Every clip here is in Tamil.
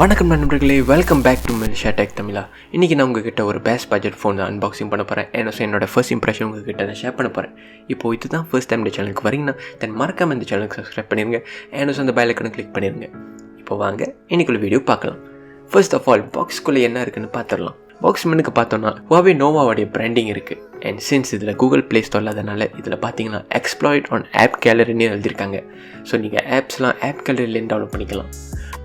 வணக்கம் நண்பர்களே, வெல்கம் பேக் டு malaysiatechtamizha. இன்றைக்கி நான் உங்ககிட்ட ஒரு பெஸ்ட் பட்ஜெட் ஃபோன் தான் அன்பாக்சிங் பண்ண போகிறேன். என்னோட ஃபர்ஸ்ட் இம்ப்ரெஷன் உங்ககிட்ட நான் ஷேர் பண்ண போகிறேன். இப்போது இதுதான் ஃபர்ஸ்ட் டைம் இந்த சேனலுக்கு வரீங்கன்னா தென் மறக்காமல் இந்த சேனலுக்கு சப்ஸ்கிரைப் பண்ணிடுங்க. அந்த பெல் ஐகானை கிளிக் பண்ணிடுங்க. இப்போ வாங்க இன்னைக்குள்ள வீடியோ பார்க்கலாம். ஃபர்ஸ்ட் ஆஃப் ஆல் பாக்ஸ்குள்ளே என்ன இருக்குன்னு பார்த்துடலாம். பாக்ஸ் மெனுக்கு பார்த்தோன்னா Huawei Nova உடைய பிராண்டிங் இருக்குது. அண்ட் சின்ஸ் இதில் கூகுள் ப்ளே ஸ்டோர் இல்லாதனால இதில் பார்த்தீங்கன்னா எக்ஸ்ப்ளாய்ட் ஆன் ஆப் கேலரின்னு எழுதியிருக்காங்க. ஸோ நீங்கள் ஆப்ஸ்லாம் ஆப் கேலரிலேருந்து டவுன்லோட் பண்ணிக்கலாம்.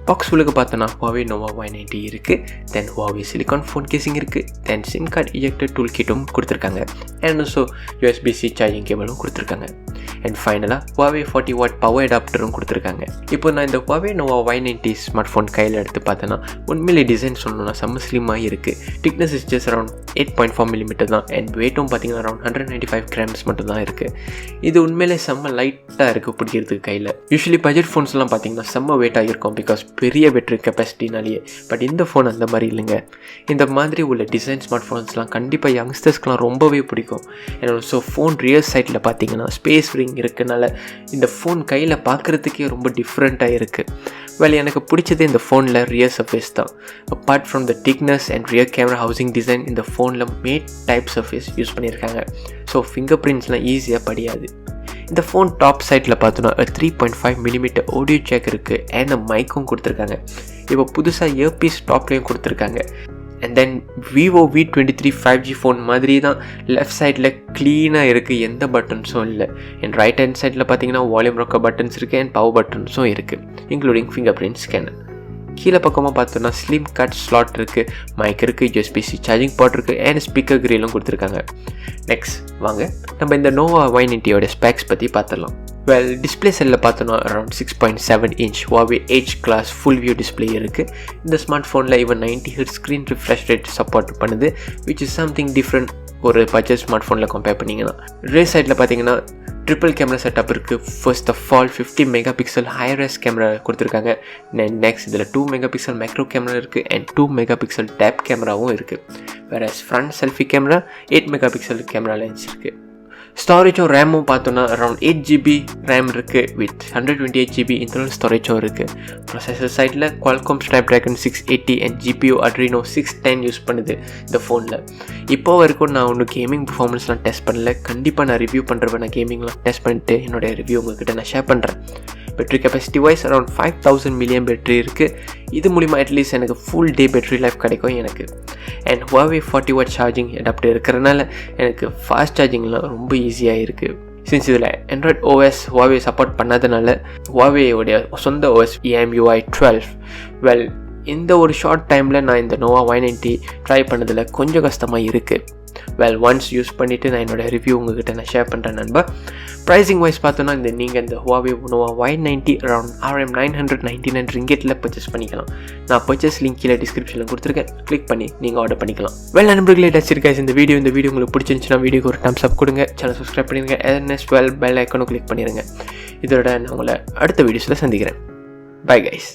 பாக்ஸ் உள்ளுக்கு பார்த்தோன்னா Huawei Nova Y90 இருக்குது. தென் Huawei சிலிகான் ஃபோன் கேசிங் இருக்குது. தென் சிம் கார்டு இஜெக்டர் டூல் கிட்டும் கொடுத்துருக்காங்க. அண்ட் ஆல்சோ USB-C சார்ஜிங் கேபிளும் கொடுத்துருக்காங்க. அண்ட் ஃபைனலாக Huawei 40W பவர் அடாப்டரும் கொடுத்துருக்காங்க. இப்போ நான் இந்த Huawei Nova Y90 smart phone கையில் எடுத்து பார்த்தேன்னா உண்மையிலே டிசைன் சொல்லணும்னா செம்ம ஸ்லிம்மாக இருக்குது. Thickness is just around 8.4 mm தான். அண்ட் வெயிட்டும் பார்த்தீங்கன்னா அரௌண்ட் 195 grams மட்டும் தான் இருக்குது. இது உண்மையிலே செம்ம லைட்டாக இருக்குது பிடிக்கிறதுக்கு கையில். யூஸ்வலி பட்ஜெட் ஃபோன்ஸ்லாம் பார்த்தீங்கன்னா செம்ம வெயிட்டாக இருக்கும் பிகாஸ் பெரிய பேட்டரி கெப்பாசிட்டினாலேயே. பட் இந்த ஃபோன் அந்த மாதிரி இல்லைங்க. இந்த மாதிரி உள்ள டிசைன் ஸ்மார்ட் ஃபோன்ஸ்லாம் கண்டிப்பாக யங்ஸ்டர்ஸ்க்குலாம் ரொம்பவே பிடிக்கும். அண்ட் ஆல்சோ ஃபோன் ரியர் சைடில் பார்த்தீங்கன்னா ஸ்பேஸ் ரிங் இருக்கனால இந்த ஃபோன் கையில் பார்க்குறதுக்கே ரொம்ப டிஃப்ரெண்ட்டாக இருக்குது. எனக்கு பிடிச்சது இந்த ஃபோனில் ரியர் சர்ஃபேஸ் தான். Apart from the thickness and rear camera housing design இந்த ஃபோனில் மேட் டைப் சர்ஃபேஸ் யூஸ் பண்ணியிருக்காங்க. ஸோ ஃபிங்கர் பிரிண்ட்ஸ்லாம் ஈஸியாக படியாது. இந்த ஃபோன் டாப் சைட்டில் பார்த்தோன்னா 3.5 mm ஆடியோ ஜாக் இருக்குது. அண்ட் மைக்கும் கொடுத்துருக்காங்க. இப்போ புதுசாக இயர்பீஸ் டாப்லேயும் கொடுத்துருக்காங்க. And then Vivo V23 5G phone மாதிரி தான் லெஃப்ட் சைடில் க்ளீனாக இருக்குது, எந்த பட்டன்ஸும் இல்லை. அண்ட் ரைட் ஹேண்ட் சைடில் பார்த்தீங்கன்னா வால்யூம் ராக்கர் பட்டன்ஸ் இருக்குது அண்ட் பவர் பட்டன்ஸும் இருக்குது, இன்க்ளூடிங் ஃபிங்கர் பிரிண்ட் ஸ்கேனர். கீழே பக்கமாக பார்த்தோன்னா ஸ்லிம் கட் ஸ்லாட் இருக்குது, மைக் இருக்குது, USB-C சார்ஜிங் போர்ட் இருக்குது அண்ட் ஸ்பீக்கர் கிரிலும் கொடுத்துருக்காங்க. நெக்ஸ்ட் வாங்க நம்ம இந்த Nova Y90 ஸ்பெக்ஸ் பற்றி பார்த்துடலாம். டிஸ்பிளே செல்லில் பார்த்தோன்னா around 6.7 inch Huawei H glass full view display இருக்குது. இந்த ஸ்மார்ட் ஃபோனில் even 90 Hz screen refresh rate support பண்ணுது, விச் இஸ் சம்திங் டிஃப்ரெண்ட் ஒரு பட்ஜெட் ஸ்மார்ட் ஃபோனில் கம்பேர் பண்ணிங்கன்னா. ரேஸ் சைடில் பார்த்தீங்கன்னா ட்ரிபிள் கேமரா செட்டப் இருக்குது. First of all 50 MP high res camera கொடுத்துருக்காங்க. நெக்ஸ்ட் இதில் 2 MP மேக்ரோ கேமரா இருக்குது அண்ட் 2 MP டேப் கேமராவும் இருக்குது. வேறு front selfie camera 8 MP camera lens இருக்குது. ஸ்டோரேஜும் ரேமும் பார்த்தோன்னா அரௌண்ட் 8 GB ரேம் இருக்குது வித் 128 GB இன்டர்னல் ஸ்டோரேஜும் இருக்குது. ப்ரொசஸர் சைடில் Qualcomm Snapdragon 680 and GPU Adreno 610 use பண்ணுது இந்த ஃபோனில். இப்போ வரைக்கும் நான் ஒன்றும் கேமிங் பர்ஃபார்மன்ஸ்லாம் டெஸ்ட் பண்ணல. கண்டிப்பாக நான் ரிவ்யூ பண்ணுறப்ப நான் கேமிங்லாம் டெஸ்ட் பண்ணிட்டு என்னோடய ரிவ்யூ உங்கள்கிட்ட நான் ஷேர் பண்ணுறேன். Battery capacity wise around 5000 mAh battery இருக்குது. இது மூலிமா அட்லீஸ்ட் எனக்கு ஃபுல் டே பேட்டரி லைஃப் கிடைக்கும் எனக்கு. And Huawei 40W charging adapter இருக்கிறனால எனக்கு ஃபாஸ்ட் சார்ஜிங்லாம் ரொம்ப ஈஸியாக இருக்குது. சின்ஸ் இதில் ஆண்ட்ராய்ட் OS Huawei சப்போர்ட் பண்ணாதனால Huawei உடைய சொந்த OS EMUI 12 இந்த ஒரு ஷார்ட் டைமில் நான் இந்த Nova Y90 ட்ரை பண்ணதில் கொஞ்சம் கஷ்டமாக இருக்குது. ஒன்ஸ் யூஸ் பண்ணிவிட்டு நான் என்னோடய ரிவ்யூ உங்கள்கிட்ட நான் ஷேர் பண்ணுறேன் நண்பா. ப்ரைஸிங் வைஸ் பார்த்தோன்னா நீங்கள் இந்த Huawei Nova Y90 around RM999 ரிங்கெட்டில் பர்ச்சேஸ் பண்ணிக்கலாம். நான் பர்ச்சேஸ் லிங்க் கீழே டிஸ்கிரிப்ஷனில் கொடுத்துருக்கேன், கிளிக் பண்ணி நீங்கள் ஆர்டர் பண்ணிக்கலாம். நண்பர்களே, டச்சிருக்காஸ் இந்த வீடியோ உங்களுக்கு பிடிச்சிருந்துச்சுன்னா வீடியோக்கு ஒரு தம்ஸ் அப் கொடுங்க, சேனல் சப்ஸ்கிரைப் பண்ணிடுங்க, பெல் ஐக்கானும் கிளிக் பண்ணிடுங்க. இதோட நான் உங்களை அடுத்த வீடியோஸில் சந்திக்கிறேன். Bye guys.